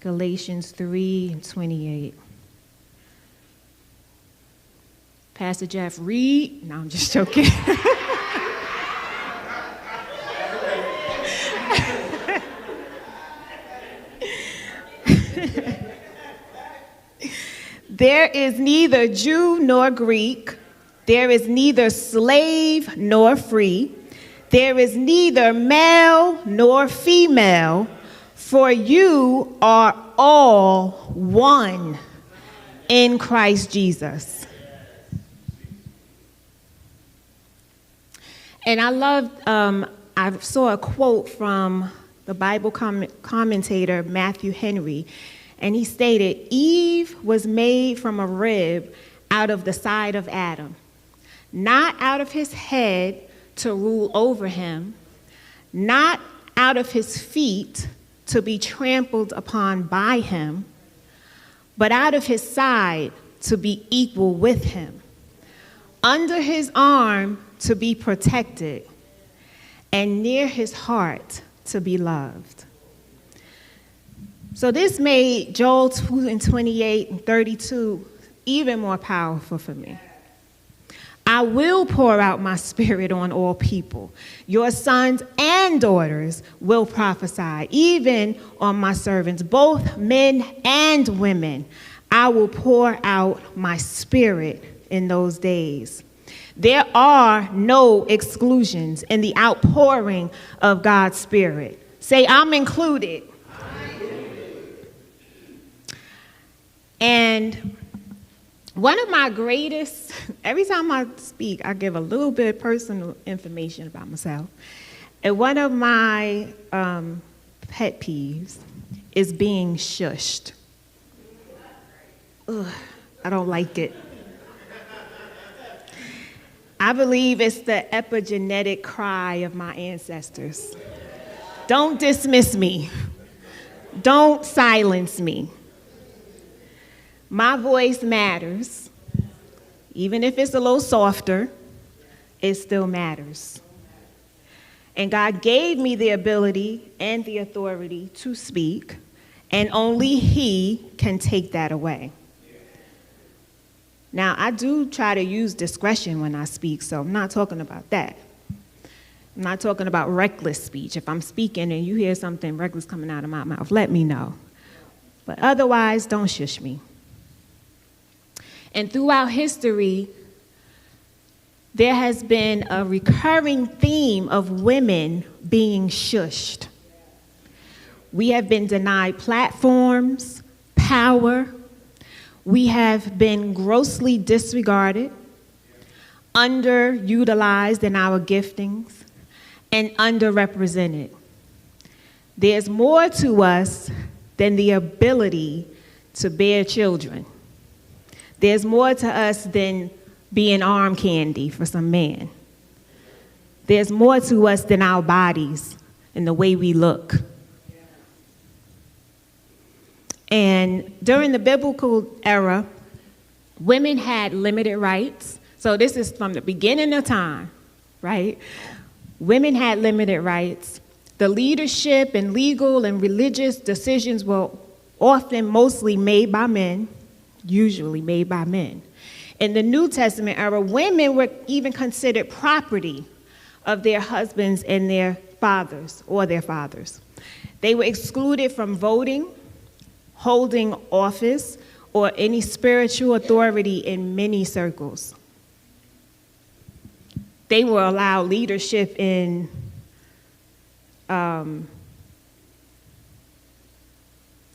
Galatians 3:28. Pastor Jeff, read. No, I'm just joking. There is neither Jew nor Greek. There is neither slave nor free. There is neither male nor female, for you are all one in Christ Jesus. And I loved, I saw a quote from the Bible commentator Matthew Henry, and he stated, Eve was made from a rib out of the side of Adam, not out of his head to rule over him, not out of his feet to be trampled upon by him, but out of his side to be equal with him, under his arm to be protected, and near his heart to be loved. So this made Joel 2:28 and 32 even more powerful for me. I will pour out my spirit on all people. Your sons and daughters will prophesy, even on my servants, both men and women. I will pour out my spirit in those days. There are no exclusions in the outpouring of God's spirit. Say, I'm included. And one of my greatest, every time I speak, I give a little bit of personal information about myself. And one of my pet peeves is being shushed. Ugh, I don't like it. I believe it's the epigenetic cry of my ancestors. Don't dismiss me. Don't silence me. My voice matters. Even if it's a little softer, it still matters. And God gave me the ability and the authority to speak, and only He can take that away. Now, I do try to use discretion when I speak, so I'm not talking about that. I'm not talking about reckless speech. If I'm speaking and you hear something reckless coming out of my mouth, let me know. But otherwise, don't shush me. And throughout history, there has been a recurring theme of women being shushed. We have been denied platforms, power. We have been grossly disregarded, underutilized in our giftings, and underrepresented. There's more to us than the ability to bear children. There's more to us than being arm candy for some man. There's more to us than our bodies and the way we look. And during the biblical era, women had limited rights. So this is from the beginning of time, right? Women had limited rights. The leadership and legal and religious decisions were often mostly made by men, usually made by men. In the New Testament era, women were even considered property of their husbands and their fathers, or their fathers. They were excluded from voting, holding office, or any spiritual authority in many circles. They were allowed leadership in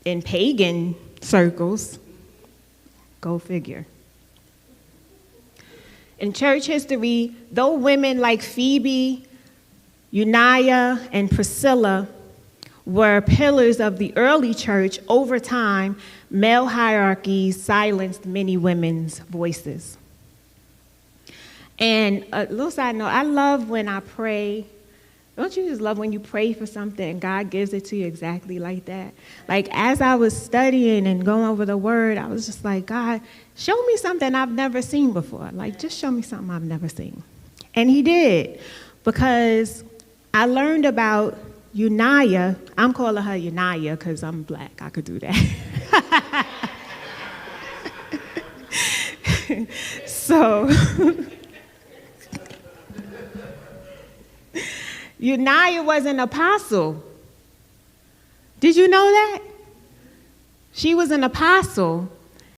pagan circles. Go figure. In church history, though women like Phoebe, Eunia, and Priscilla were pillars of the early church, over time, male hierarchies silenced many women's voices. And a little side note, I love when I pray. Don't you just love when you pray for something and God gives it to you exactly like that? Like, as I was studying and going over the word, I was just like, God, show me something I've never seen before. Like, just show me something I've never seen. And He did, because I learned about Uniah, I'm calling her Uniah because I'm black. I could do that. So, Uniah was an apostle. Did you know that? She was an apostle.